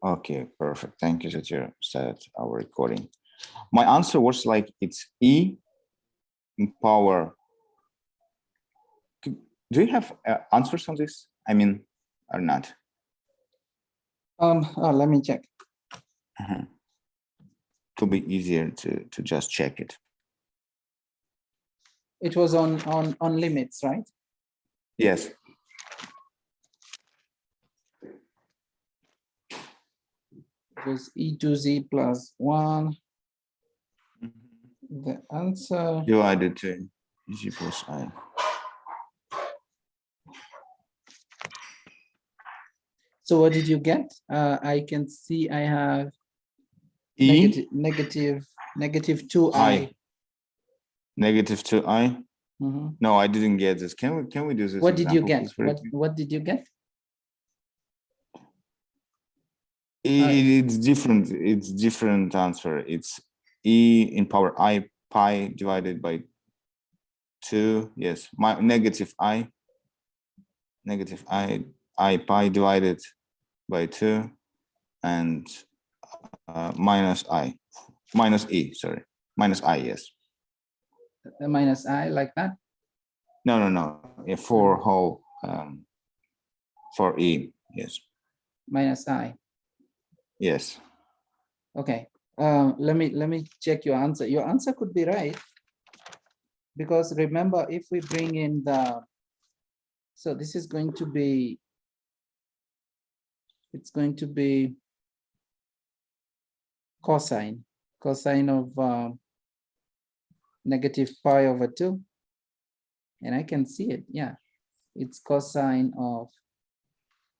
Okay, perfect. Thank you that you started our recording. My answer was like it's E in power. Do you have answers on this? I mean, or not? Let me check. It will be easier to just check it. It was on limits, right? Yes. It was e to z plus 1. The answer Divided to z plus I. So what did you get? I can see I have E negative 2i. Negative 2i. No, I didn't get this. Can we do this? What did you get? Please? What did you get? It's different. It's different answer. It's E in power I pi divided by 2. Yes, my negative I pi divided by 2 and minus E. Sorry, minus I. Yes. The minus I like that? No. Yeah, for whole for E. Yes. Minus I. Yes. Okay. Let me check your answer. Your answer could be right, because remember, if we bring in the, so this is going to be, it's going to be cosine of negative pi over 2, and I can see it. Yeah, it's cosine of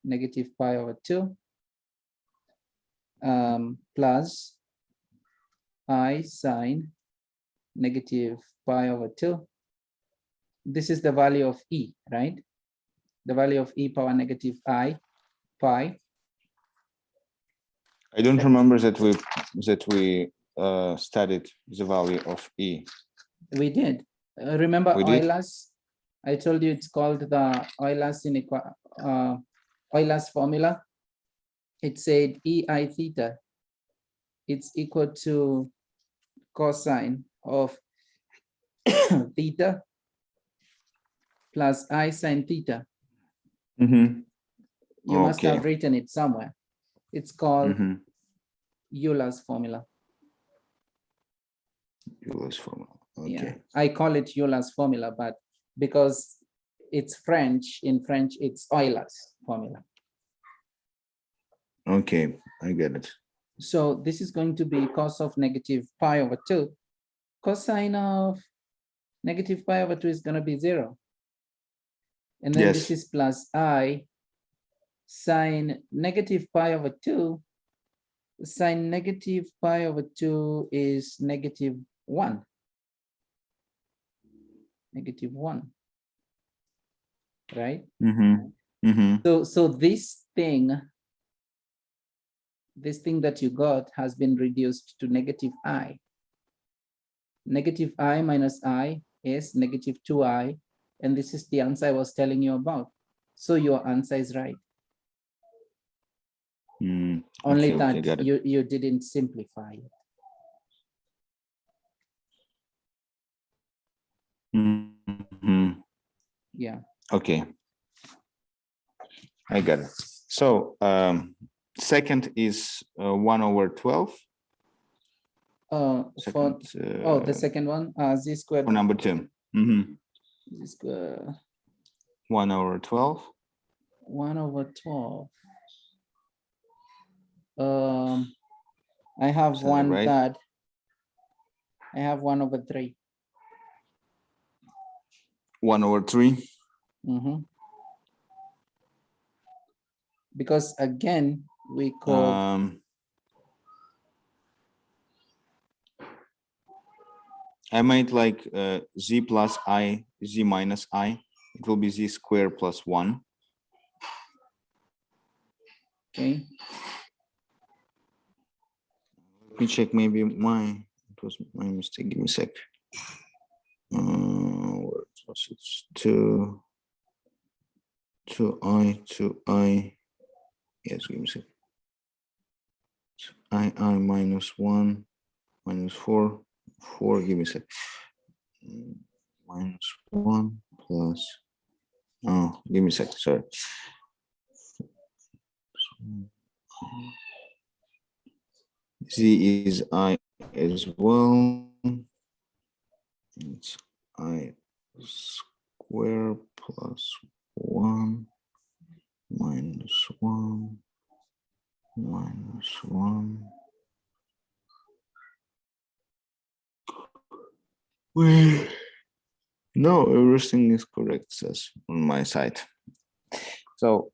negative pi over 2 plus I sine negative pi over 2. This is the value of E, right? The value of E power negative I pi. I don't remember that we studied the value of E. We did. Remember We did? Euler's? I told you it's called the Euler's formula. It said EI theta, it's equal to cosine of theta plus I sine theta. You must have written it somewhere. It's called Euler's formula. Euler's formula. Okay. Yeah, I call it Euler's formula, but because it's French, in French, it's Euler's formula. Okay, I get it. So this is going to be cos of negative pi over 2. Cosine of negative pi over 2 is going to be 0. And then this is plus I sine negative pi over 2. Sine negative pi over 2 is negative 1. Negative 1. Right? So this thing that you got has been reduced to negative I. Negative I minus I is negative 2I. And this is the answer I was telling you about. So your answer is right. Only that you didn't simplify it. Yeah. Okay. I got it. So second is 1/12. Second, the second one, z squared. For number 2. Z squared. 1/12. 1/12. I have 1/3. I have 1/3. 1/3. Because again, we call I made like z plus I, z minus I. It will be z squared plus 1. Okay. Let me check. Maybe it was my mistake. Give me a sec. Where was it? 2. 2i, yes, give me a second. I minus 1, minus 4, 4, give me a sec. Minus 1 plus, oh, give me a sec, sorry. Z is I as well. It's I square plus 1 minus 1 minus 1. Wait. No, everything is correct, says on my side. So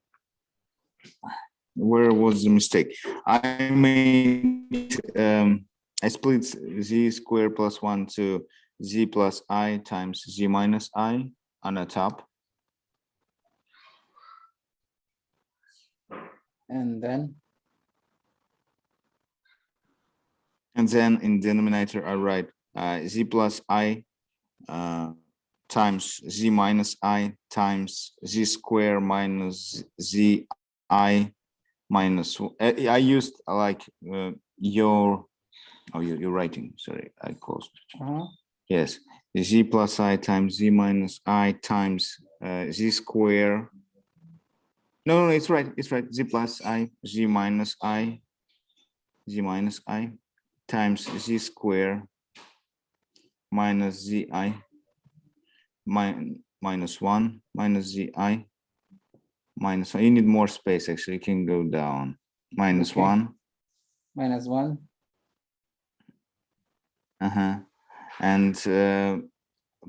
where was the mistake? I made I split z square plus 1 to z plus I times z minus I on the top. And then, And then in denominator, I write z plus I times z minus I times z square minus z I minus. I used like your, oh, you're writing, sorry, I closed. Yes, z plus I times z minus I times z square. No, it's right, z plus I, z minus I times z square minus zi minus 1 minus zi minus 1. You need more space, actually. You can go down. Minus Okay. 1. Minus 1. And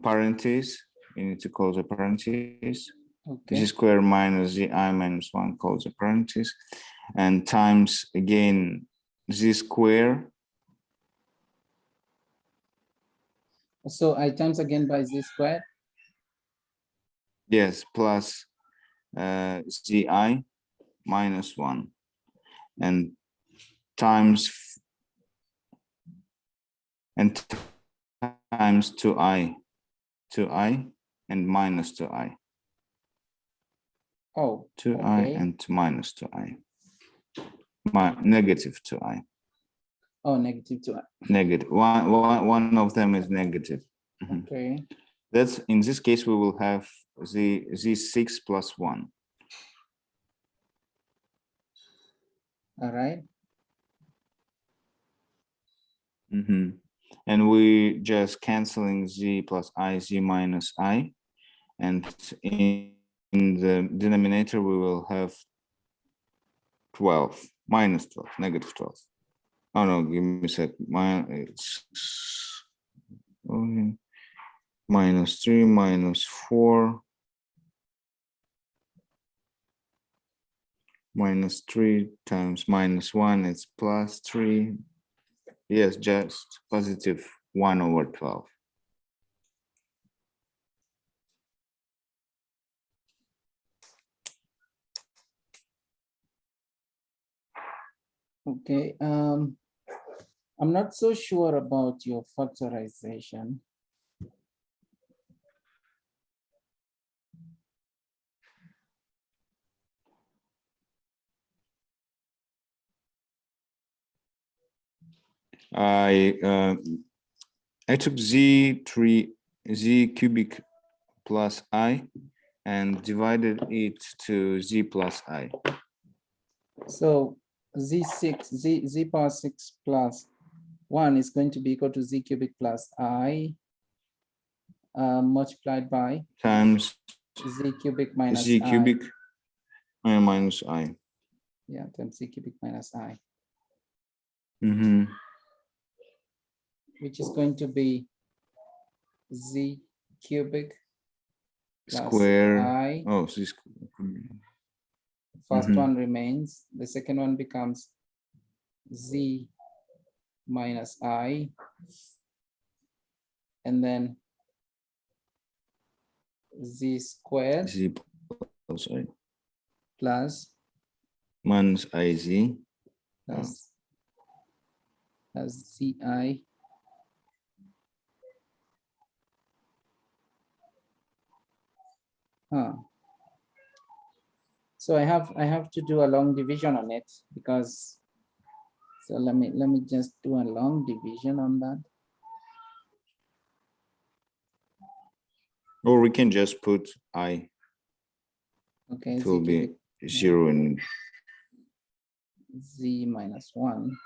parentheses, you need to close a parentheses. Okay. Z square minus zi minus 1, close a parentheses. And times again z square. So I times again by z squared. Yes, plus zi minus 1. And times 2i and minus 2i. Oh, 2i okay. and minus 2i. Negative 2i. Oh, negative 2i. Negative. One of them is negative. Okay. That's, in this case, we will have z6 plus 1. All right. And we just canceling z plus I, z minus I. And in the denominator, we will have 12, minus 12, negative 12. Oh no, give me a sec. Minus 3, minus 4, minus 3 times minus 1, it's plus 3. Yes, just positive 1 over 12. Okay. I'm not so sure about your factorization. I took z cubic plus I and divided it to z plus I. So z power 6 plus 1 is going to be equal to z cubic plus I multiplied by Times z cubic minus z cubic I. minus I. Yeah, times z cubic minus I. Which is going to be z cubic plus Square. I. Oh, z square. First one remains. The second one becomes z minus I. And then z squared Z plus I. plus Minus IZ. plus zi. So I have to do a long division on it because, so let me just do a long division on that. Or we can just put I. Okay, It will be 0 and z minus 1.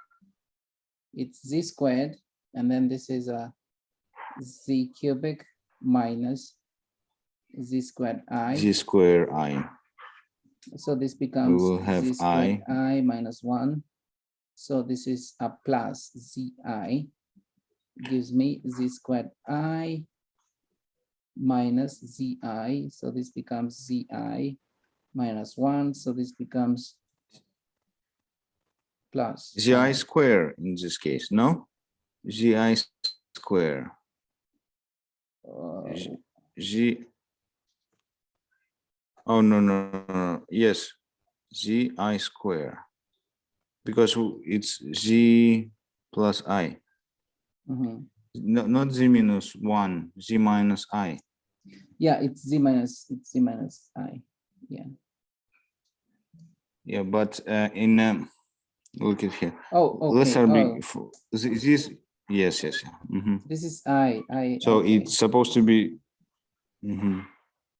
It's z squared, and then this is a z cubic minus z squared I. z square I. So this We becomes will have z squared I. I minus 1. So this is a plus zi, gives me z squared I minus zi. So this becomes zi minus 1. So this becomes plus Zi square in this case, no? Zi square. Z. Oh, no. Yes, Zi square. Because it's Z plus I. No, not Z minus 1, Z minus I. Yeah, it's z minus I. Yeah. Yeah, but look at here. Oh, okay. Let's start this. Yes. Mhm. This is I. So okay. it's supposed to be. Mhm.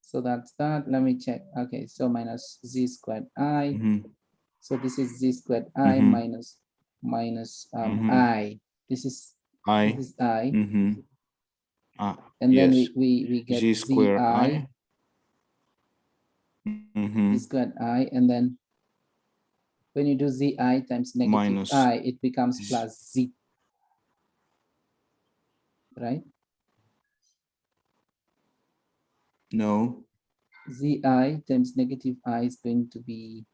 So that's that. Let me check. Okay, so minus z squared I. Mhm. So this is z squared I Mhm. minus Mhm. I. This is I. I. Mhm. And then Yes. we get Z square zi, I. Mhm. z squared I, and then when you do zi times negative Minus I, it becomes plus z, right? No, Zi times negative I is going to be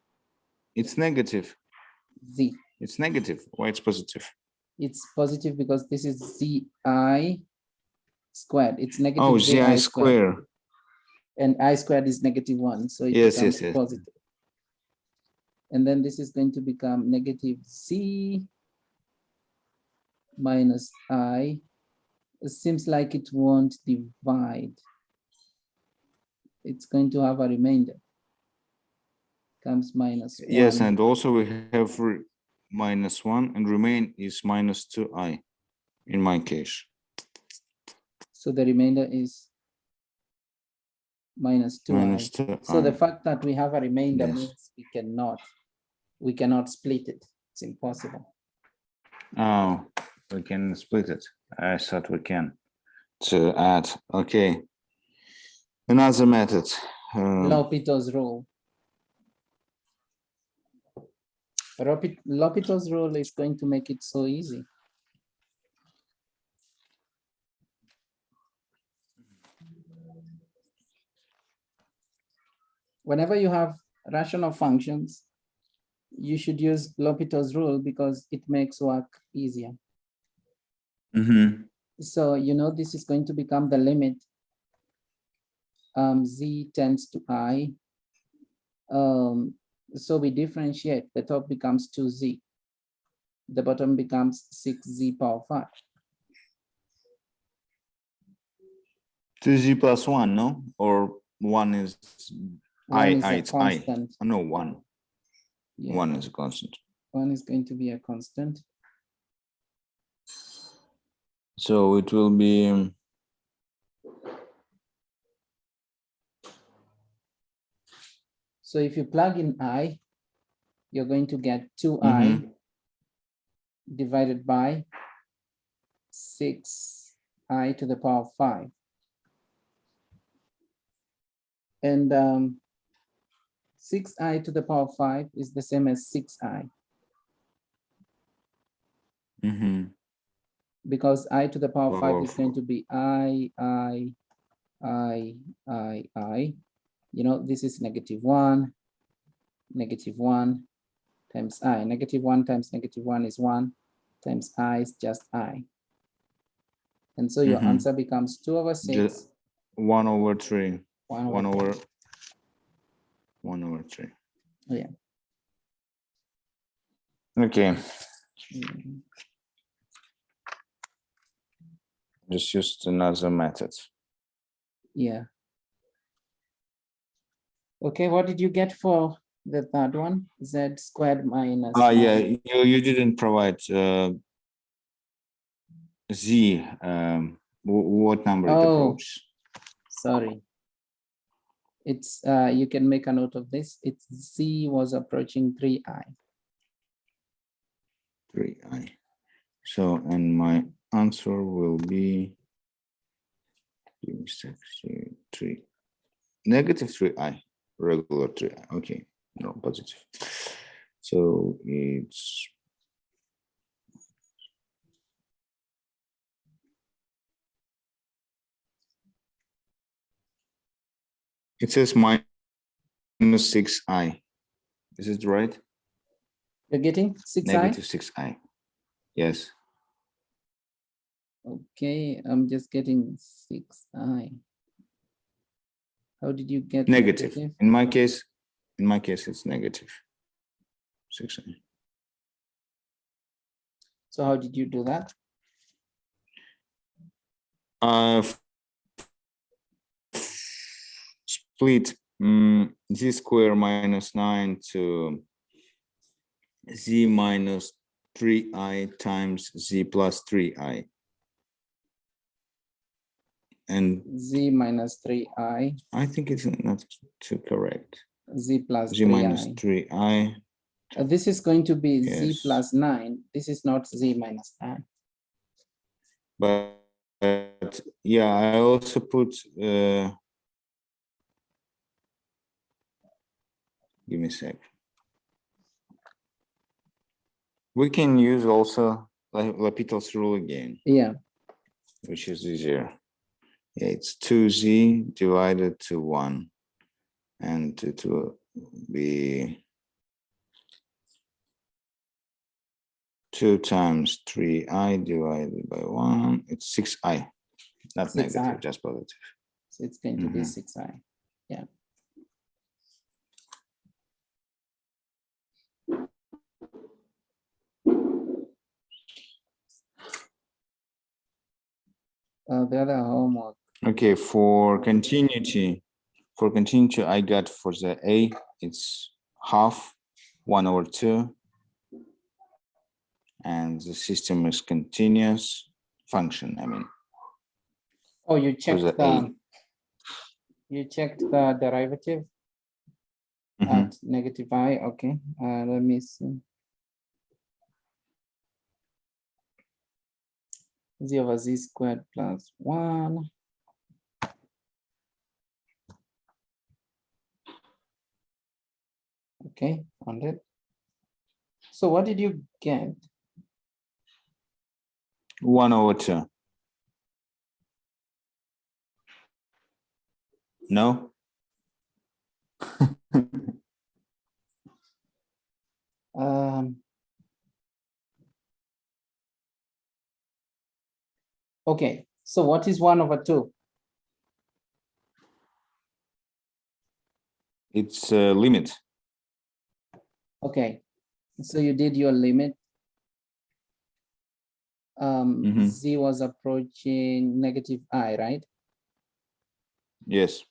it's negative. z. It's negative. Why it's positive? It's positive because this is zi squared. It's negative Oh, zi Zi squared. square. And I squared is negative 1, so it Yes. becomes positive. And then this is going to become negative z minus I. It seems like it won't divide. It's going to have a remainder. Comes minus 1. Yes, and also we have minus 1 and remain is minus 2i in my case. So the remainder is minus 2i. Minus 2i. So the fact that we have a remainder Yes. means we cannot split it. It's impossible. Oh, we can split it. I thought we can to add. Okay. Another method. L'Hopital's rule. L'Hopital's rule is going to make it so easy. Whenever you have rational functions, you should use L'Hopital's rule because it makes work easier. So, this is going to become the limit. Z tends to I. So we differentiate. The top becomes 2z. The bottom becomes 6z power 5. 2z plus 1, no? Or 1 is It's constant. I. No, 1. Yeah. 1 is a constant. 1 is going to be a constant. So it will be so if you plug in I, you're going to get 2i divided by 6i to the power of 5. And 6i to the power of 5 is the same as 6i. Because I to the power of 5 is going to be I. This is -1 times I. -1 times -1 is 1 times I is just I. And so your answer becomes 2/6. 1/3. 1/3. 1/3. Oh, yeah. Okay. Just used another method. Yeah. Okay, what did you get for The third one, z squared minus. Oh, yeah, 9. you didn't provide z, what number it Oh. approaches. Sorry. It's you can make a note of this. It's z was approaching 3i. 3i. So, and my answer will be, give me a sec, 3, negative 3i, regular 3i. Okay, no, positive. So it's it says minus 6i. Is it right? You're getting 6i? Negative 6i. Yes. Okay, I'm just getting 6i. How did you get Negative. In my case, it's negative 6i. So how did you do that? Split z square minus 9 to z minus 3i times z plus 3i. And z minus 3i. I think it's not too correct. Z plus Z 3i. minus 3i. This is going to be z Yes. plus 9. This is not z minus 9. But yeah, I also put give me a sec. We can use also L'Hopital's rule again. Yeah. Which is easier. Yeah, it's 2z divided to 1. And it will be 2 times 3i divided by 1. It's 6i. Not 6i. negative, just positive. So it's going to be 6i. Yeah. The other homework. Okay, for continuity, I got for the a, it's half 1/2, and the system is continuous function. I mean, Oh, you checked the the derivative at negative I. Okay, let me see. Z over z squared plus 1. Okay, on it. So what did you get? 1/2. No. Okay, so what is 1/2? It's a limit. Okay, so you did your limit. Z was approaching negative I, right? Yes.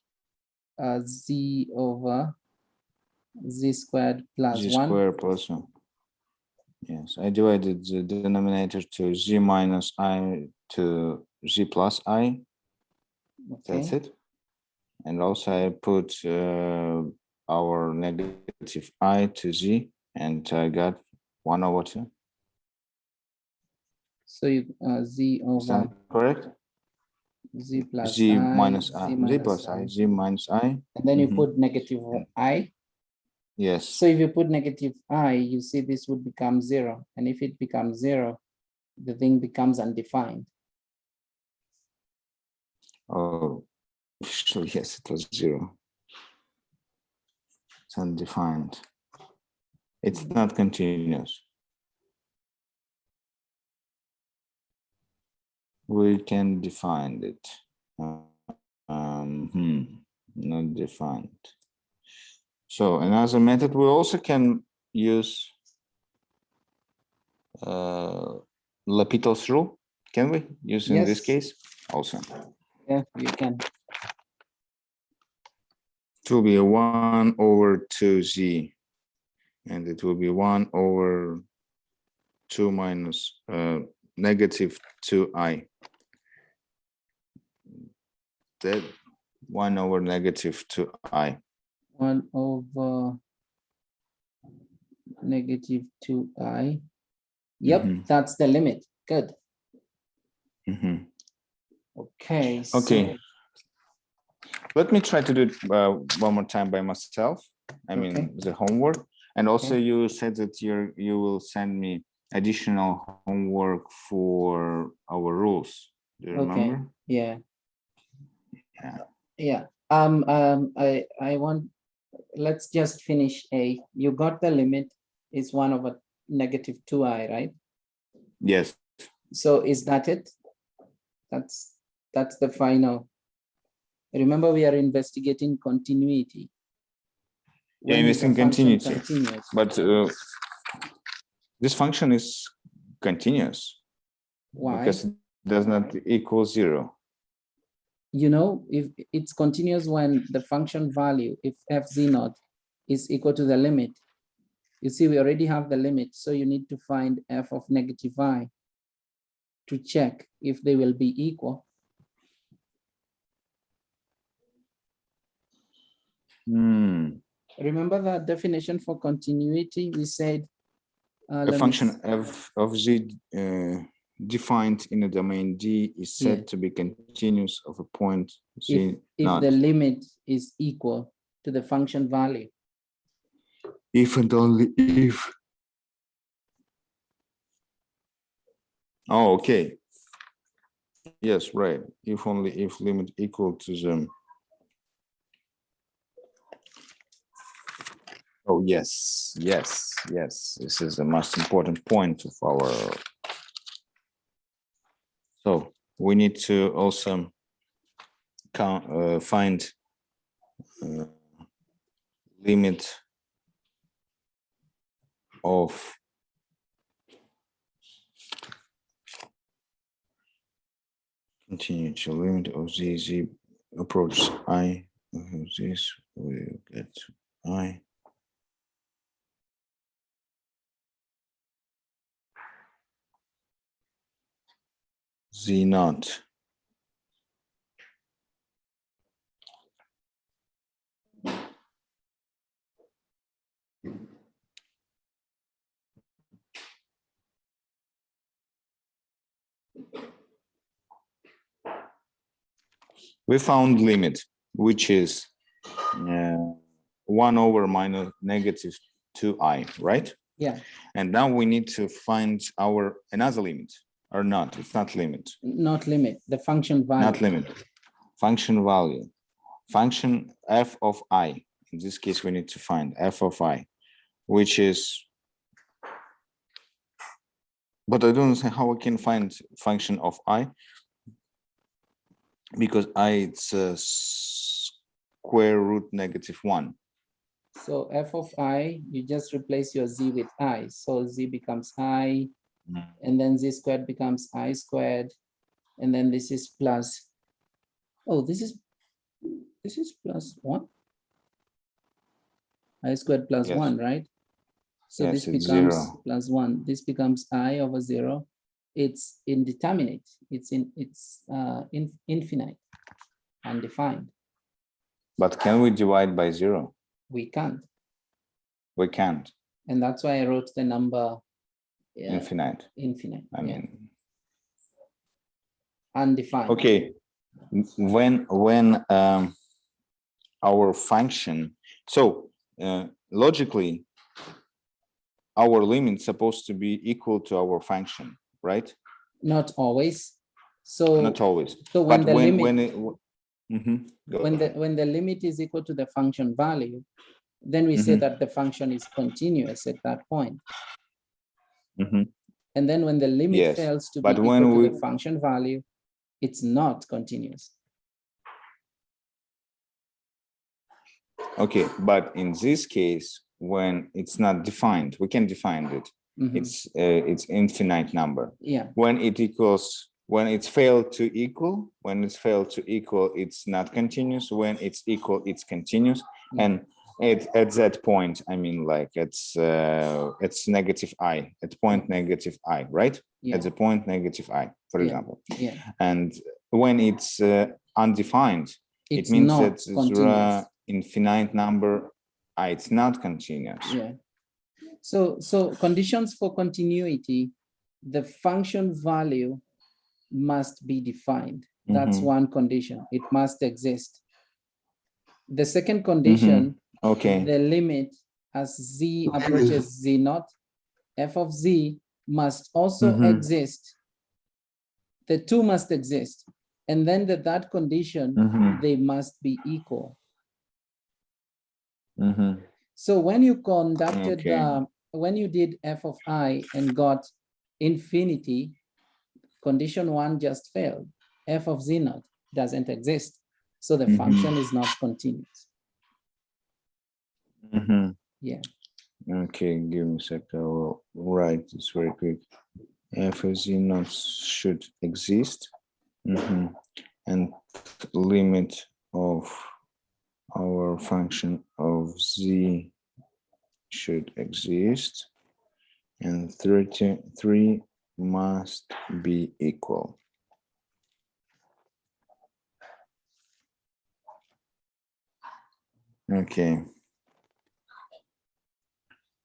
Z over z squared plus Z 1. squared plus 1. Yes, I divided the denominator to z minus I to z plus I. Okay. That's it. And also I put our negative I to z, and I got 1/2. So you z over. Is that correct? Z plus Z I, minus z I, minus z plus I, z minus I. And then you put negative I. Yes. So if you put negative I, you see this would become 0. And if it becomes 0, the thing becomes undefined. Oh, so yes, it was 0. It's undefined. It's not continuous. We can define it. Not defined. So another method, we also can use L'Hopital's rule. Can we use in this case also? Yeah, you can. It will be a 1/2z and it will be 1/2 minus negative 2i. That 1/negative 2i. 1/negative 2i. Yep, Mhm. that's the limit. Good. Mhm. Okay. Okay. Let me try to do it one more time by myself. I mean, Okay. the homework. And also Okay. you said that you will send me additional homework for our rules. Do you Okay. remember? Yeah. Yeah. Yeah. I want, let's just finish A. You got the limit is 1/negative 2i, right? Yes. So is that it? That's the final. Remember, we are investigating continuity. Yeah, When is a function continuity. continuous? But this function is continuous. Why? Because it does not equal 0. You know, if it's continuous when the function value, if f(z0) is equal to the limit. You see, we already have the limit, so you need to find f(-i) to check if they will be equal. Remember that definition for continuity? We said A function f of z defined in a domain D is said to be continuous of a point z if the limit is equal to the function value. If and only if. Oh, okay. Yes, right. If only if limit equal to them. Oh, yes, yes, yes. This is the most important point of our. So we need to also find limit of continuity, limit of z approach I of this will get I. Z0. We found limit, which is 1/-2i, right? Yeah. And now we need to find our another limit, or not. It's not limit. Not limit, the function value. Not limit. Function value. Function f of I. In this case, we need to find f of I, which is. But I don't understand how I can find function of I, because I it's a square root -1. So f of I, you just replace your z with I. So z becomes I, and then z squared becomes I squared, and then this is plus. Oh, this is +1. I squared plus Yes. 1, right? So yes, this becomes 0. +1. This becomes I/0. It's indeterminate. It's infinite, undefined. But can we divide by 0? We can't. We can't. And that's why I wrote the number Infinite. Infinite. I mean, undefined. Okay. When our function, so logically, our limit is supposed to be equal to our function, right? Not always. So not always. So when But the limit, when the limit is equal to the function value, then we say that the function is continuous at that point. And then when the limit fails to be equal to the function value, it's not continuous. Okay, but in this case, when it's not defined, we can define it. It's infinite number. Yeah. When it equals, when it's failed to equal, it's not continuous. When it's equal, it's continuous. And at that point, I mean, like it's negative I at point negative I, right? Yeah, At the point negative I, for Yeah. example. yeah. And when it's undefined, It's it means not that there continuous. are infinite number. It's not continuous. Yeah. So conditions for continuity, the function value must be defined. That's Mhm. one condition. It must exist. The second condition, Okay. the limit as z approaches z naught, f of z must also exist. The two must exist. And then that condition, they must be equal. So when you conducted Okay. when you did f of I and got infinity, condition one just failed. F of z naught doesn't exist. So the function is not continuous. Yeah. Okay, give me a sec. I will write this very quick. F of z naught should exist. And limit of our function of z should exist, and 33 must be equal. Okay.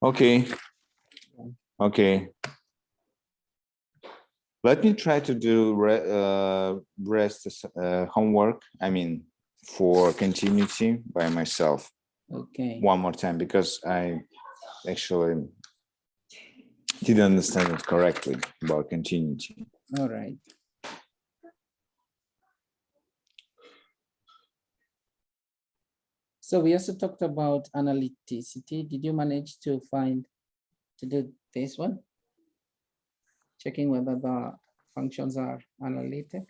Okay. Okay. Let me try to do rest homework. I mean, for continuity by myself. Okay. One more time, because I actually didn't understand it correctly about continuity. All right. So we also talked about analyticity. Did you manage to do this one? Checking whether the functions are analytic.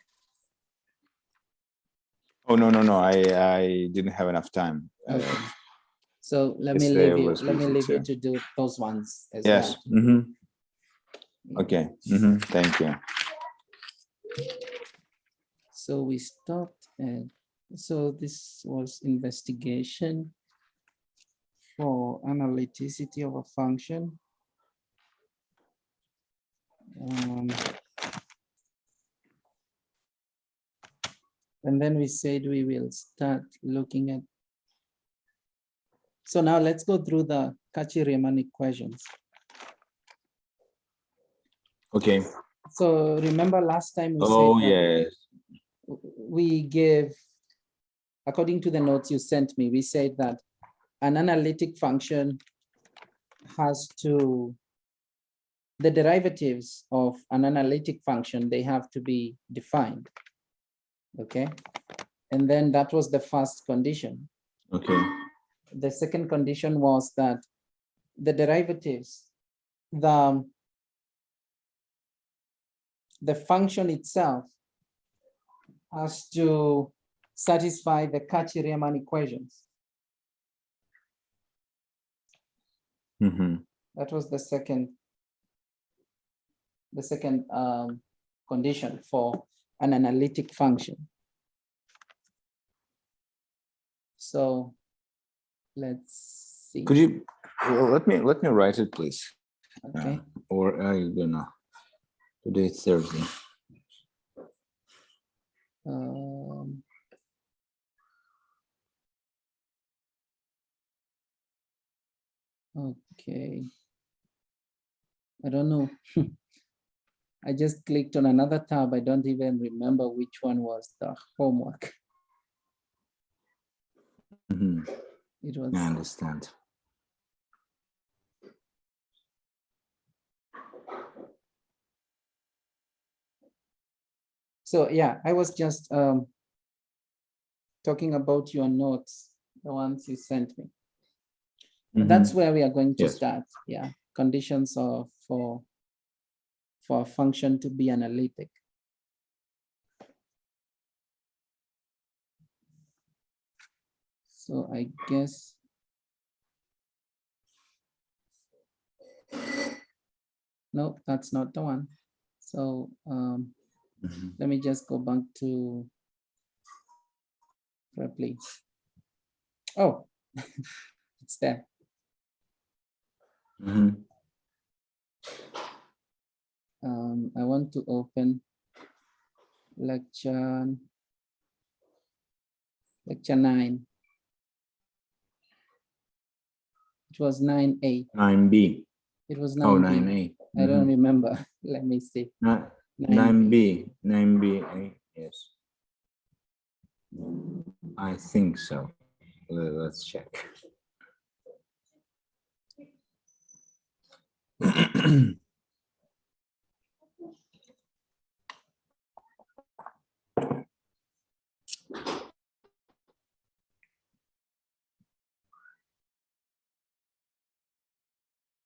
Oh, no. I didn't have enough time. Okay. So let me yesterday I leave you. was Let me busy leave you too. to do those ones as Yes. well. Okay. Thank you. So we stopped at, so this was investigation for analyticity of a function. And then we said we will start looking at. So now let's go through the Cauchy-Riemann equations. Okay. So remember last time we Oh, said that yes. we gave, according to the notes you sent me, we said that an analytic function has to, the derivatives of an analytic function, they have to be defined. Okay. And then that was the first condition. Okay. The second condition was that the derivatives, the function itself has to satisfy the Cauchy-Riemann equations. That was the second condition for an analytic function. So let's see. Could you let me write it, please? Okay. Or are you gonna? Today it's Thursday. Okay. I don't know. I just clicked on another tab. I don't even remember which one was the homework. It was. I understand. So yeah, I was just talking about your notes, the ones you sent me. That's where we are going to start. Yeah, conditions of for a function to be analytic. So I guess no, that's not the one. So let me just go back to Reply. Oh, It's there. Mhm. I want to open lecture 9. It was 9A. 9B. It was Oh, 9B. 9A. I don't Mhm. remember. Let me see. 9B. 9B. Yes. I think so. Let's check.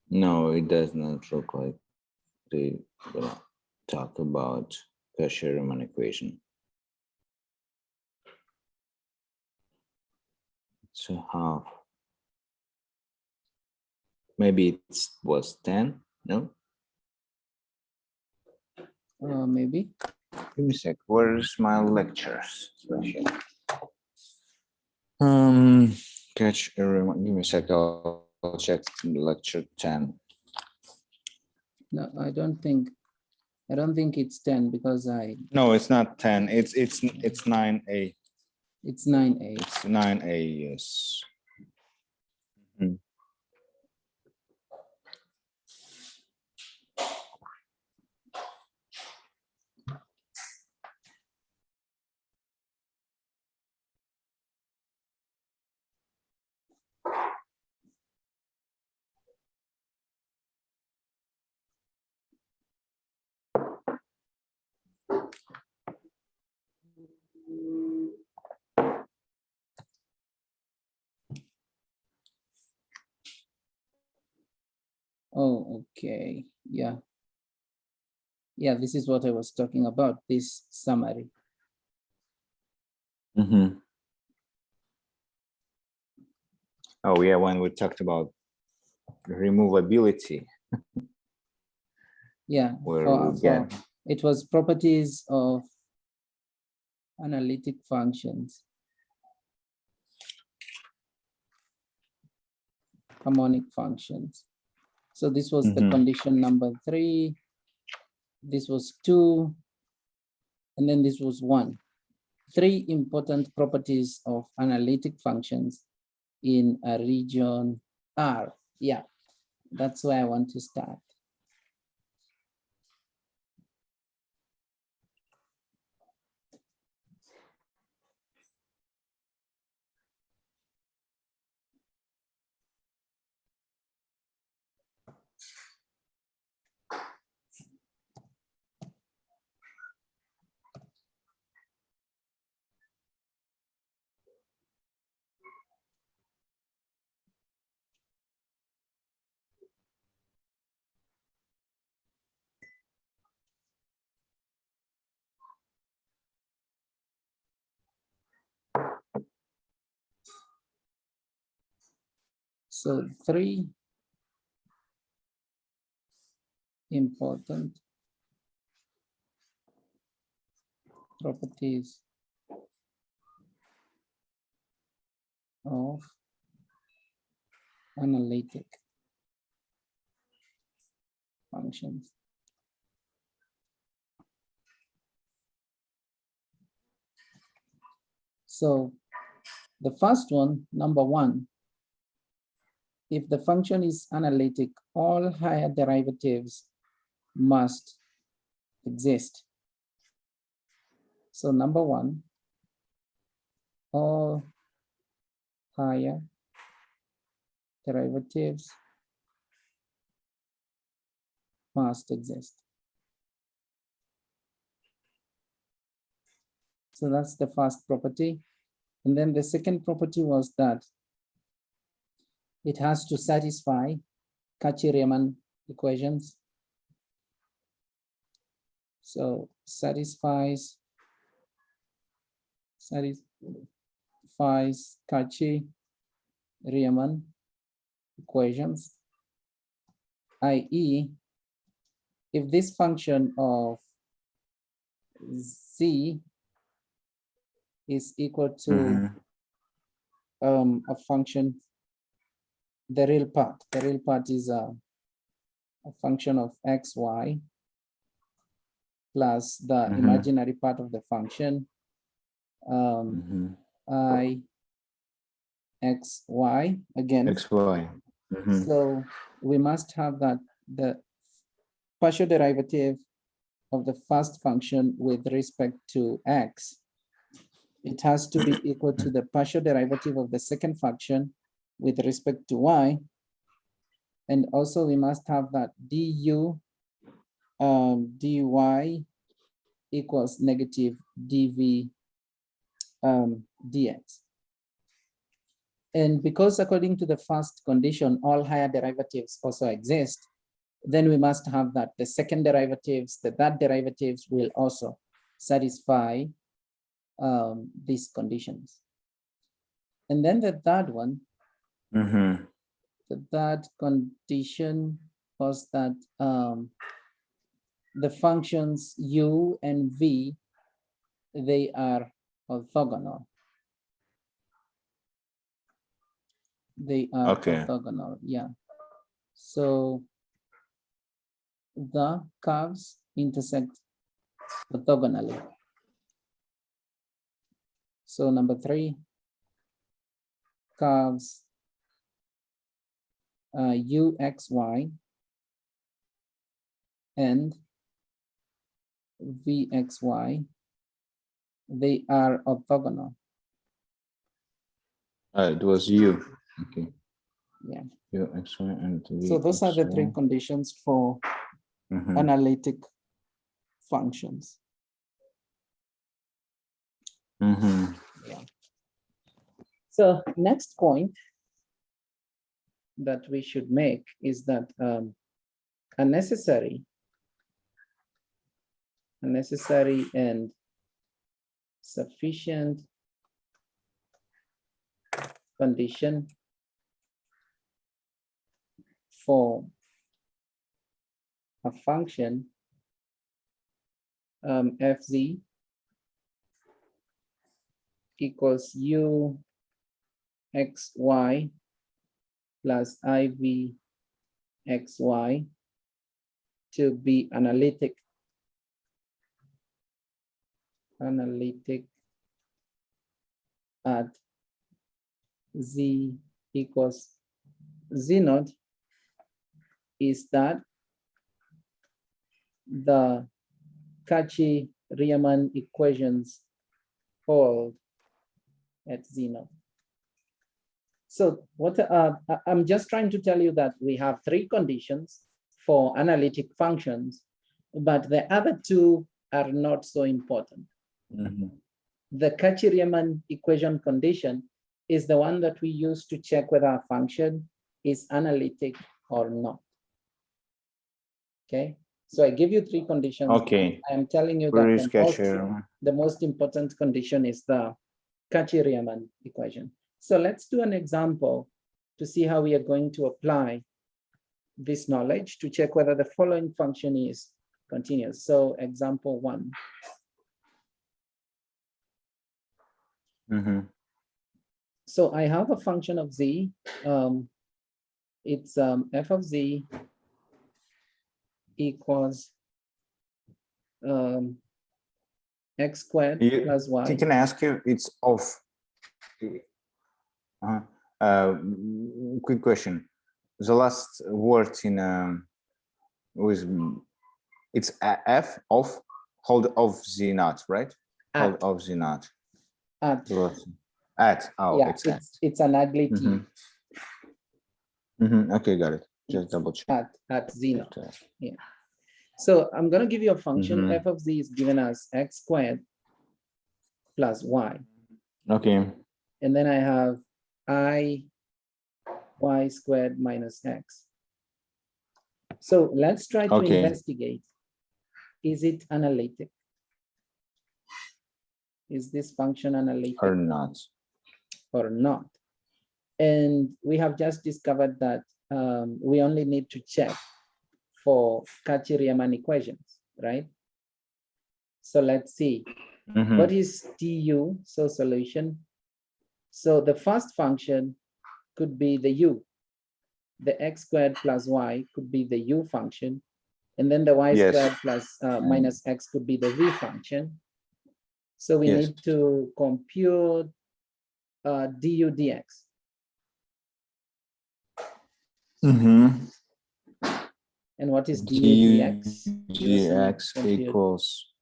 No, it does not look like they gonna talk about Cauchy-Riemann equation. It's a half. Maybe it was 10. No. Maybe. Give me a sec. Where's my lectures? Cauchy-Riemann. Give me a sec. I'll check lecture 10. No, I don't think it's 10 because No, it's not 10. It's 9A. it's 9A. It's 9A. Yes. Mhm. Oh, okay. Yeah. Yeah, this is what I was talking about, this summary. Mm-hmm. Oh yeah, when we talked about removability, Yeah, where we get it was properties of analytic functions. Harmonic functions. So this was the condition number 3. This was 2. And then this was 1. 3 important properties of analytic functions in a region R. Yeah, that's where I want to start. So 3 important properties of analytic functions. So the first one, number 1, if the function is analytic, all higher derivatives must exist. So number 1, all higher derivatives must exist. So that's the first property. And then the second property was that it has to satisfy Cauchy-Riemann equations. So satisfies Cauchy-Riemann equations, i.e., if this function of z is equal to a function the real part. The real part is a function of xy plus the imaginary part of the function I xy again. XY. So we must have that the partial derivative of the first function with respect to x, it has to be equal to the partial derivative of the second function with respect to y. And also we must have that du dy equals negative dv dx. And because according to the first condition, all higher derivatives also exist, then we must have that the second derivatives, the third derivatives will also satisfy these conditions. And then the third one, the third condition was that the functions u and v, they are orthogonal. They are orthogonal, yeah. So the curves intersect orthogonally. So number 3, curves uxy and vxy, they are orthogonal. It was u. Okay. Yeah. UXY and VXY. So those are the 3 conditions for analytic functions. Yeah. So next point that we should make is that a necessary and sufficient condition for a function fz equals u xy plus iv xy to be analytic at z equals z0 is that the Cauchy-Riemann equations hold at z0. So what I'm just trying to tell you that we have 3 conditions for analytic functions, but the other 2 are not so important. The Cauchy-Riemann equation condition is the one that we use to check whether a function is analytic or not. Okay, so I give you 3 conditions. Okay. I am telling you that the most important condition is the Cauchy-Riemann equation. So let's do an example to see how we are going to apply this knowledge to check whether the following function is continuous. So example 1. So I have a function of z. It's f of z equals x squared plus y. Can I ask you? It's of. Quick question. The last word in was it's f of hold of the knot, right? Hold of the knot. At. Oh, yeah, it's an ugly t. Okay, got it. Just double check. At z naught. Yeah. So I'm going to give you a function. F of z is given as x squared plus y. Okay. And then I have y squared minus x. So let's try to investigate. Is it analytic? Is this function analytic or not? Or not? And we have just discovered that we only need to check for Cauchy-Riemann equations, right? So let's see. What is du? So solution. So the first function could be the u. the x squared plus y could be the u function, and then the y Yes. squared plus minus x could be the v function. So we Yes. need to compute du dx. Mm-hmm. And what is du du dx? dx Compute equals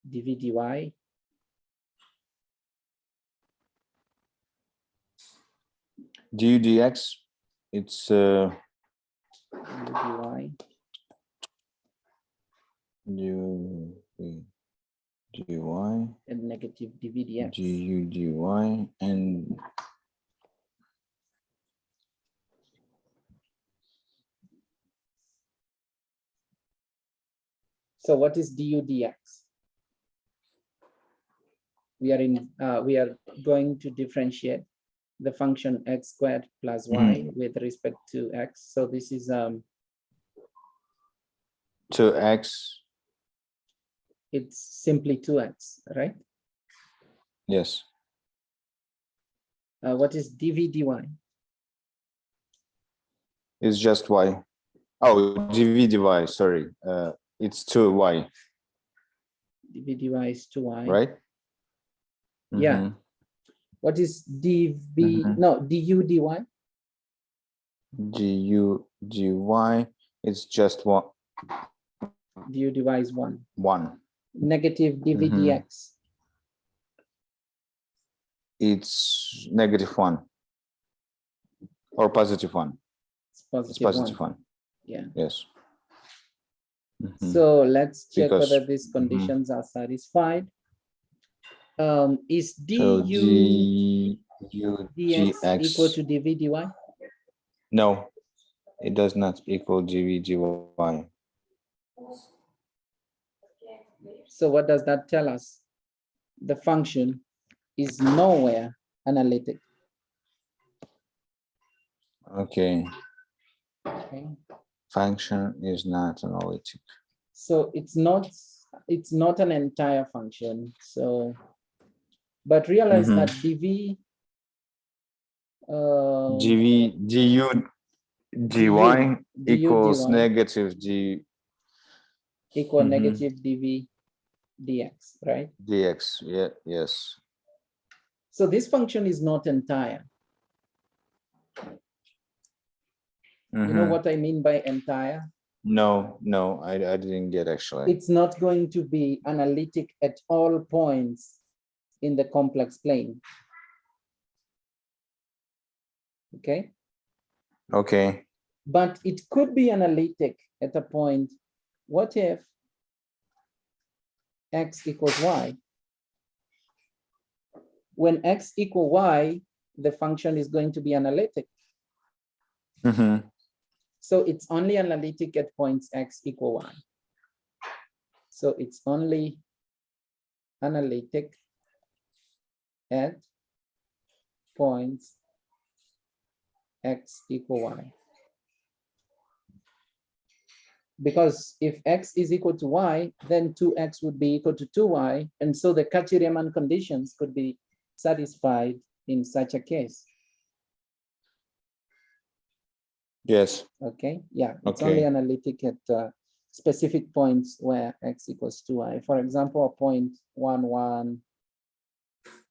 dv dy. du dx. It's du dy du dy and negative dv dx. du dy and So what is du dx? We are going to differentiate the function x squared plus y with respect to x. So this is 2x. it's simply 2x, right? Yes. What is dv dy? It's just y. Oh, dv dy. Sorry. It's 2y. dv dy is 2y. Right? Yeah. Mhm. What is dv? Mhm. No, du dy. du dy. It's just one. Du dy is 1. One. Negative dv Mhm. dx. It's -1 or +1. It's It's positive 1. +1. Yeah. Yes. Mhm. So let's check Because- whether these conditions are satisfied. Is So du dx dx equal to dv dy? No, it does not equal dv dy. So what does that tell us? The function is nowhere analytic. Okay. Okay. Function is not analytic. So it's not an entire function. So, but realize that dv dv du dy equals dy negative d equal Mhm. negative dv dx, right? dx. Yeah. Yes. So this function is not entire. You know Mhm. what I mean by entire? No, I didn't get actually. It's not going to be analytic at all points in the complex plane. Okay. Okay. But it could be analytic at a point. What if x equals y? When x equals y, the function is going to be analytic. Mhm. So it's only analytic at points x equal y. So it's only analytic at points x equal y. Because if x is equal to y, then 2x would be equal to 2y. And so the Cauchy-Riemann conditions could be satisfied in such a case. Yes. Okay, yeah, it's Okay. only analytic at specific points where x equals 2y. For example, a point 1, 1,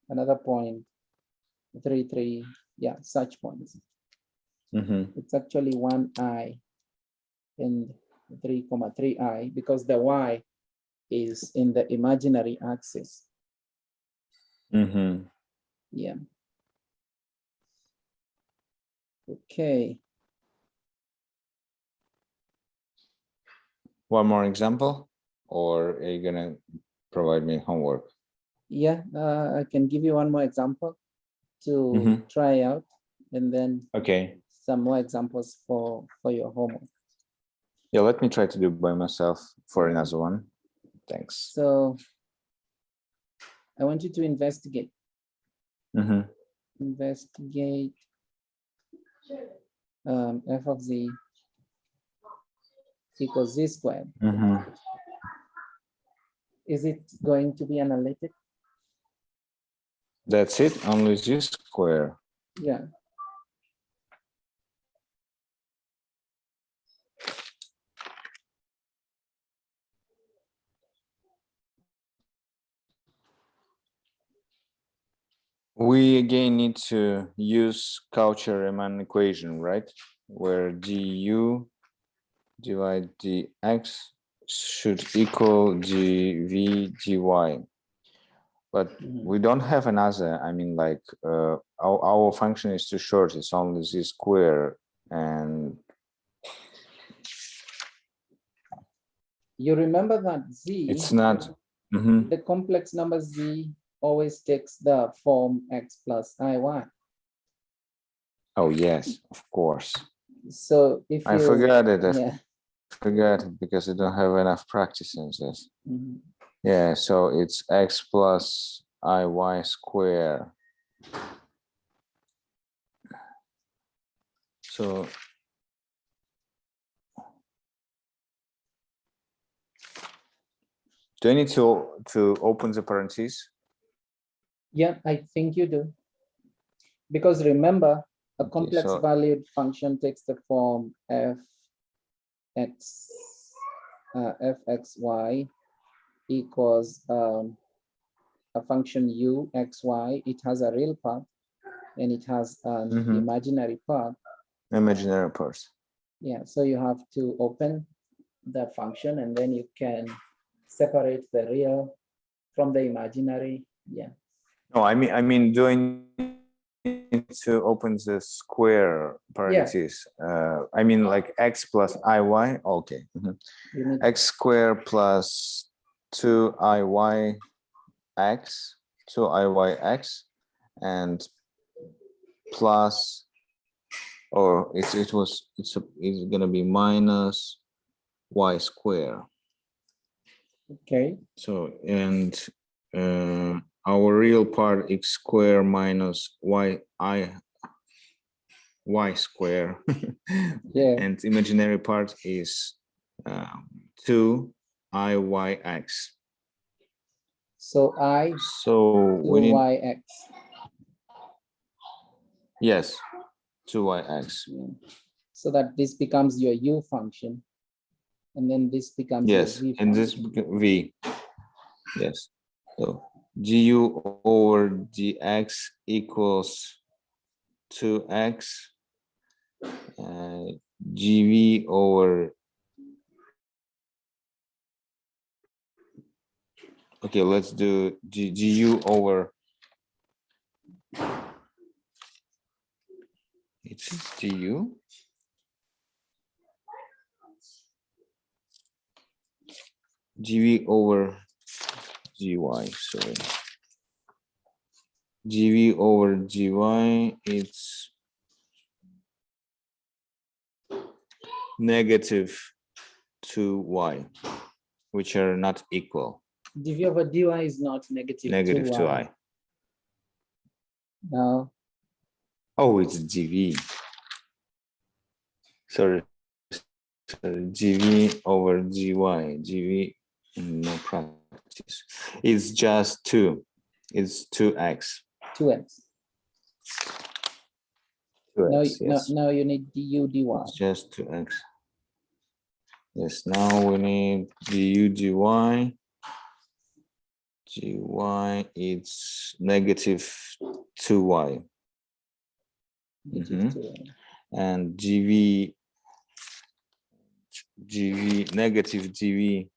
another point 3, 3, yeah, such points. Mhm. It's actually 1i and 3,3i because the y is in the imaginary axis. Mhm. Yeah. Okay. One more example, or are you gonna provide me homework? Yeah, I can give you one more example to try out, and then Okay. some more examples for your homework. Yeah, let me try to do by myself for another one. Thanks. So I want you to investigate. Mhm. Investigate f of z equals z squared. Mhm. Is it going to be analytic? That's it. Only z square. Yeah. We again need to use Cauchy-Riemann equation, right? Where du divided dx should equal dv dy. But we don't have another, I mean, like our function is too short, it's only z square, and You remember that z, it's not. Mhm. the complex number z always takes the form x plus iy. Oh yes, of course. So if you I forgot it. yeah. Forgot it because I don't have enough practice in this. Mhm. Yeah, so it's x plus iy square. So do I need to open the parentheses? Yeah, I think you do. Because remember, a Okay, complex so valued function takes the form fxy equals a function u xy. It has a real part and it has an imaginary part. imaginary parts. Yeah, so you have to open the function and then you can separate the real from the imaginary. Yeah. No, I mean, do I need to open the square parentheses? I mean, like x plus iy. Okay. You need X squared plus 2iy x, 2iy x, and plus, or it's gonna be minus y square. okay. So, and our real part x square minus y square. Yeah. And imaginary part is 2iyx. So I So we need, 2yx. yes, 2yx. Yeah. So that this becomes your u function. And then this becomes your Yes, v and function. this v. Yes. So du over dx equals 2x. Gv over. Okay, let's do gu over. It's du. Gv over gy. Sorry. Gv over gy. It's negative 2y, which are not equal. dv over dy is not negative Negative 2y. 2i. No. Oh, it's dv. Sorry. Gv over gy. Gv, no practice. It's just 2. It's 2x. 2x. 2x, yes. Now you need du dy. It's just 2x. Yes, now we need du dy. Gy, it's negative 2y. And gv, negative gv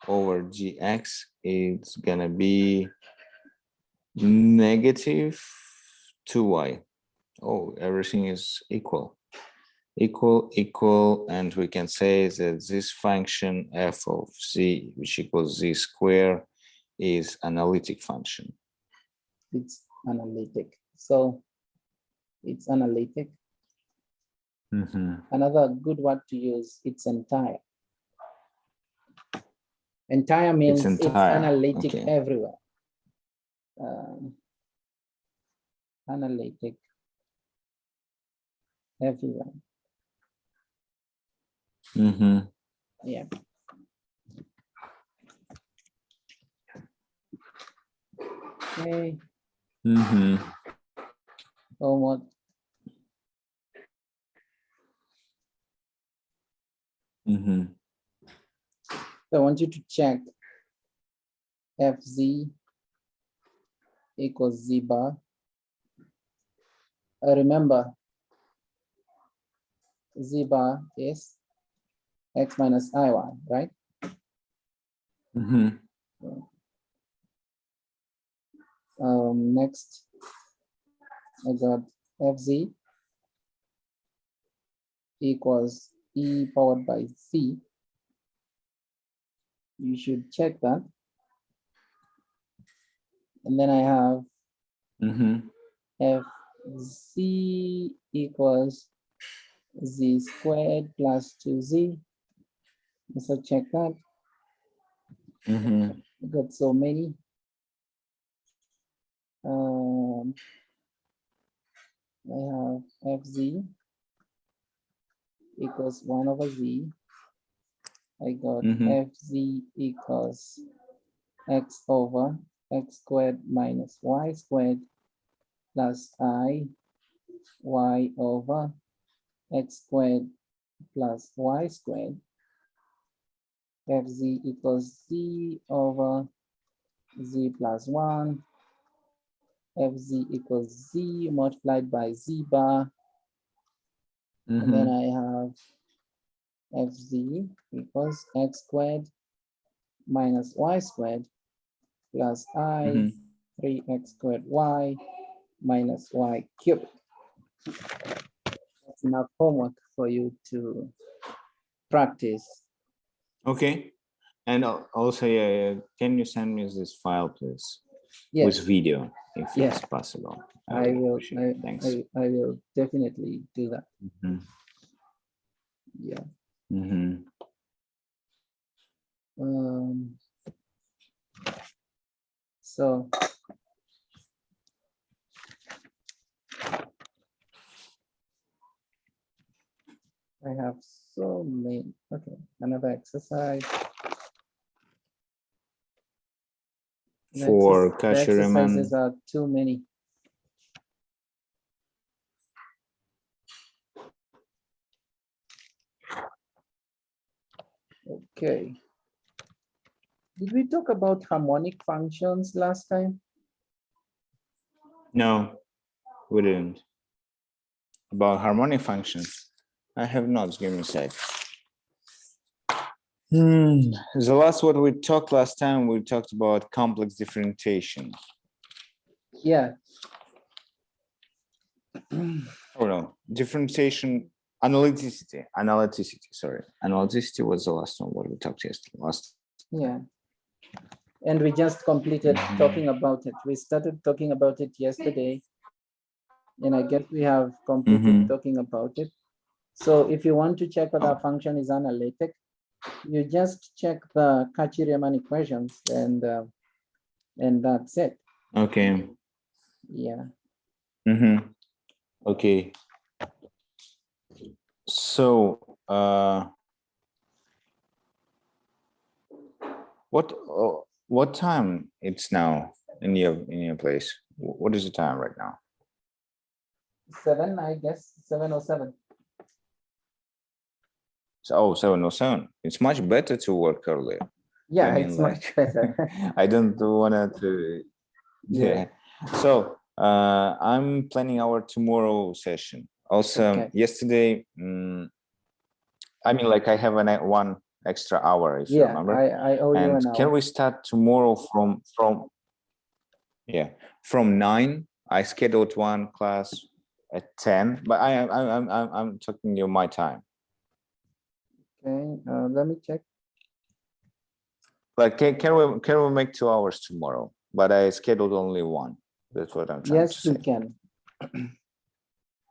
over gx, it's gonna be negative 2y. Oh, everything is equal. Equal, and we can say that this function f of z, which equals z square, is analytic function. It's analytic. So it's analytic. Another good word to use, it's entire. Entire means it's analytic everywhere. Analytic everywhere. Yeah. Okay. Homework. So I want you to check fz equals z bar remember z bar is x minus iy, right? Mhm. Next, I got fz equals e powered by c. You should check that. And then I have Mhm. fz equals z squared plus 2z. So check that. Mhm. I got so many. I have fz equals 1 over z. I got Mhm. fz equals x over x squared minus y squared plus I y over x squared plus y squared. Fz equals z over z plus 1. Fz equals z multiplied by z bar. And then Mhm. I have fz equals x squared minus y squared plus I Mhm. 3x squared y minus y cubed. That's enough homework for you to practice. Okay. And also, yeah, can you send me this file, please, Yes, with video, if yes, it's possible? I I would will. appreciate it. Thanks. I will definitely do that. Mhm. Yeah. Mhm. So I have so many. Okay, another exercise. For The exercises Kashireman. are too many. Okay. Did we talk about harmonic functions last time? No, we didn't. About harmonic functions. I have not. Give me a sec. The last what we talked last time, we talked about complex differentiation. Yeah. Oh no, differentiation, analyticity, sorry. Analyticity was the last one what we talked yesterday, Yeah. And we just completed Mhm. talking about it. We started talking about it yesterday. And I guess we have completed Mhm. talking about it. So if you want to check whether a function is analytic, you just check the Cauchy-Riemann equations and that's it. Okay. Yeah. Mm-hmm. Okay. So, what time it's now in your place? What is the time right now? 7, I guess, 7:07. So, 7:07. It's much better to work earlier. Yeah, I mean, it's much like, better. I don't want to. Yeah. So, I'm planning our tomorrow session. Also, Okay. yesterday, I mean, like, I have one extra hour, if you Yeah, remember. I owe you And an can hour. we start tomorrow from 9? I scheduled one class at 10, but I'm talking you my time. Okay, let me check. Like, can we make 2 hours tomorrow? But I scheduled only one. That's what I'm trying to Yes, we say. can.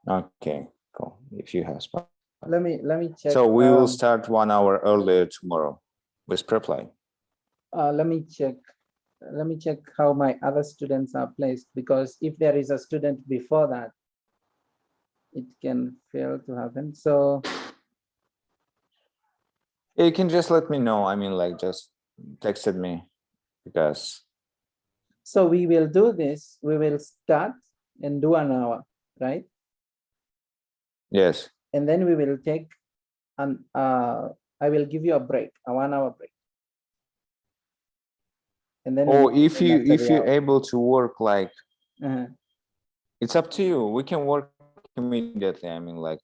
Okay, cool. If you have spot. Let me check. So we will start 1 hour earlier tomorrow with Preply. Let me check. Let me check how my other students are placed, because if there is a student before that, it can fail to happen. So You can just let me know. I mean, like, just texted me because. so we will do this. We will start and do an hour, right? Yes. And then we will take an I will give you a break, a 1 hour break. And then Or we'll if you're able to work, like, it's up to you. We can work immediately. I mean, like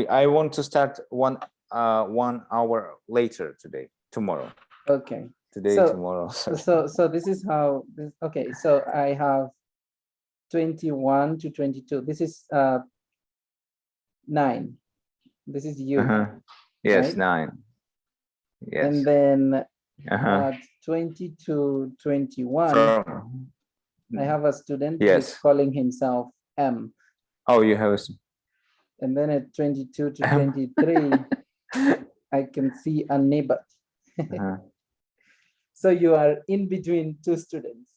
I want to start 1 hour later today, tomorrow. Okay. Today, So- tomorrow. So this is how this, okay, so I have 21 to 22. This is 9. This is you. Yes, right? 9. Yes. And then Uh-huh. 20 to 21, From- I have a student Yes. who's calling himself M. Oh, you have a And then at 22 to M. 23, I can see a neighbor. Uh-huh. So you are in between two students.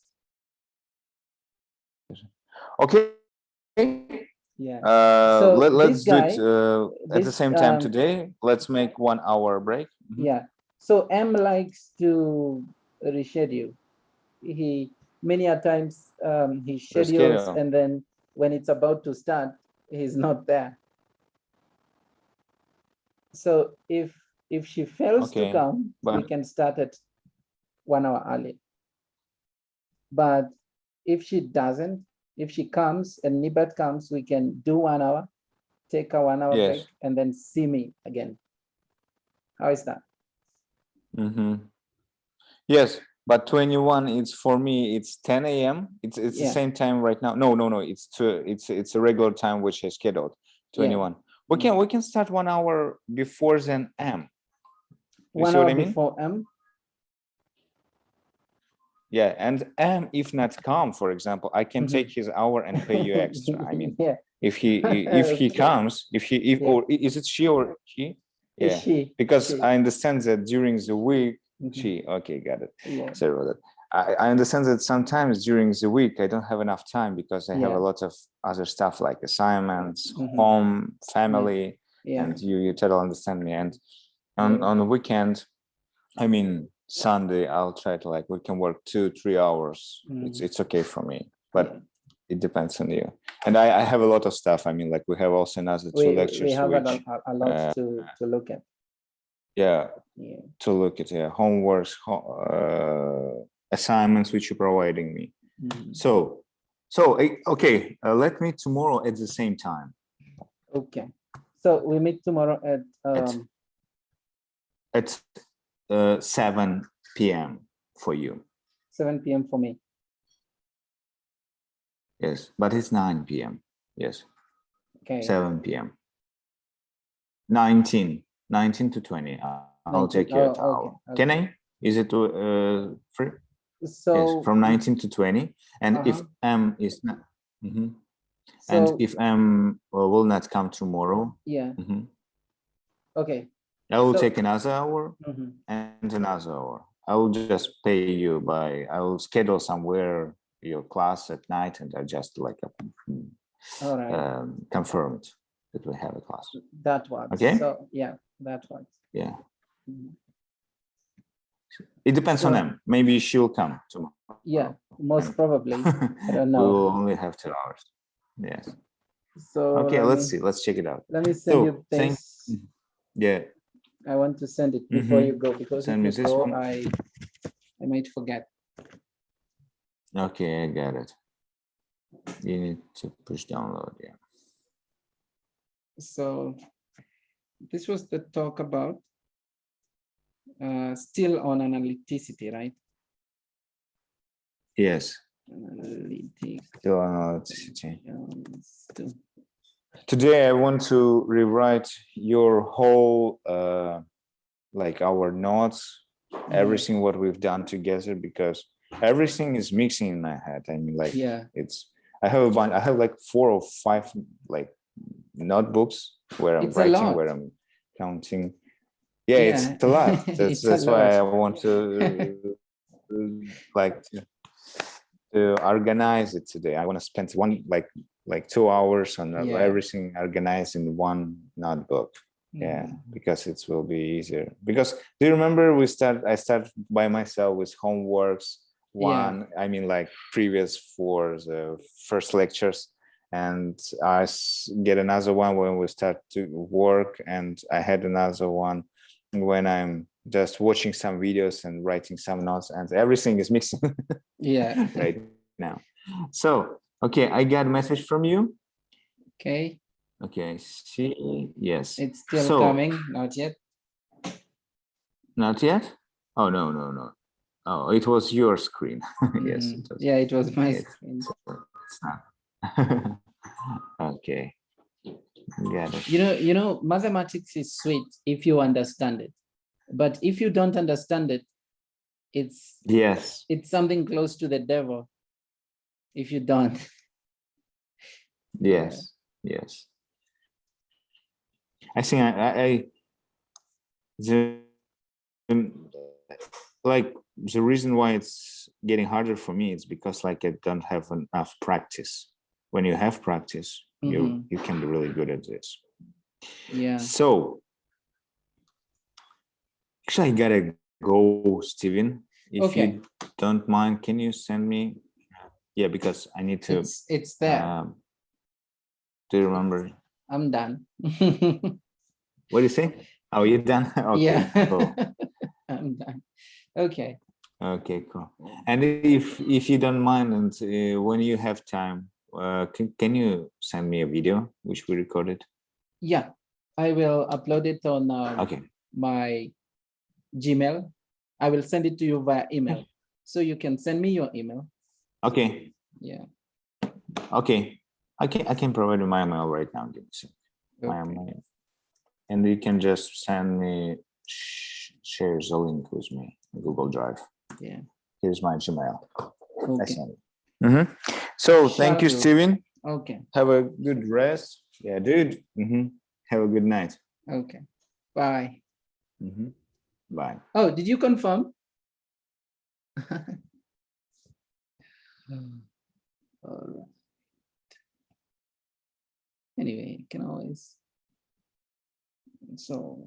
Okay. Yeah. So let's this do it guy, at the this, same time today. Let's make 1 hour break. Mhm. Yeah. So M likes to reschedule. He many a times he schedules, Reschedule. and then when it's about to start, he's not there. So if she fails to Okay, come, we but- can start at 1 hour early. But if she doesn't, if she comes and Nibat comes, we can do 1 hour, take a 1 hour Yes. break, and then see me again. How is that? Yes, but 21, it's for me, it's 10 a.m. It's the Yeah. same time right now. No, it's a regular time which is scheduled, 21. We can start 1 hour before than M. You 1 see what hour I mean? before M. Yeah, and M, if not come, for example, I can take his hour and pay you extra. I mean, Yeah. if he comes, Yeah. or is it she or he? Is Yeah, she? because She. I understand that during the week, Mhm. she, okay, got it. Yeah. Sorry about that. I understand that sometimes during the week I don't have enough time because I have Yeah. a lot of other stuff like assignments, Mhm. home, family, Yeah. and you totally understand me. And Yeah. on the weekend, I mean Sunday, I'll try to like we can work 2-3 hours. It's okay for me, but Yeah. it depends on you. And I have a lot of stuff. I mean, like we have also another 2 lectures. We have which, a lot to look at. yeah, Yeah. to look at homeworks, assignments which you're providing me. Mhm. So okay, let me tomorrow at the same time. Okay. So we meet tomorrow at 7 p.m. for you. 7 p.m. for me. Yes, but it's 9 p.m. Yes. Okay. 7 p.m. 19 to 20. I'll 19. take your Oh, hour. okay, Can I? Is it free? So Yes, from 19 to 20. And if M is not, and so if M will not come tomorrow, yeah. Okay. I will So- take another hour and another hour. I will just pay you I will schedule somewhere your class at night, and I just like All right. confirm it that we have a class. That works. Okay. So yeah, that works. Yeah. Mhm. It depends on So- them. Maybe she'll come tomorrow. Yeah, most probably. I don't We know. will only have 2 hours. Yes. So Okay, let's see. Let's check it out. Let me send you thank- this. Yeah. I want to send it before you go, because Send me if you this go, one. I might forget. Okay, I got it. You need to push download. Yeah. So this was the talk about still on analyticity, right? Yes. Analytics. Still on analyticity. Still. Today I want to rewrite your whole like our notes, everything what we've done together, because everything is mixing in my head. I mean, like Yeah. I have like 4 or 5 like notebooks where I'm It's a writing, lot. where I'm counting. Yeah, Yeah. it's a lot. It's a That's why I lot. want to like to organize it today. I want to spend like 2 hours on Yeah. everything organized in one notebook. Yeah, because it will be easier. Because do you remember I started by myself with homeworks one, I mean like previous for the first lectures, and I get another one when we start to work, and I had another one when I'm just watching some videos and writing some notes, and everything is mixing Yeah. right now. So okay, I got a message from you. Okay, Okay, see, yes. it's still So, coming, not yet. not yet? Oh, no, no, no. Oh, it was your screen. Yes, Mhm. it was. Yeah, it was my Yes. screen. It's not. Okay, got it. You know, mathematics is sweet if you understand it, but if you don't understand it, Yes, it's something close to the devil. If you don't, yeah. yes, yes. I think the like the reason why it's getting harder for me is because like I don't have enough practice. When you have practice, Mhm. you can be really good at this. Yeah. So actually, I gotta go, Steven. If Okay. you don't mind, can you send me? Yeah, because I need to. It's there. Do you remember? I'm done. What do you say? Oh, you done? Okay, Yeah. cool. I'm done. Okay. Okay, cool. And if you don't mind, and when you have time, can you send me a video which we recorded? Yeah, I will upload it on Okay. my Gmail. I will send it to you via email. So you can send me your email. Okay. Yeah. Okay. I can provide you my email right now. Give me a sec. My Okay. email. And you can just send me share the link with me Google Drive. Yeah. Here's my Gmail. I Okay. sent it. So thank you, Shall do. Steven. Okay. Have a good rest. Yeah, dude. Have a good night. Okay. Bye. Bye. Oh, did you confirm? All right. Anyway, you can always. So.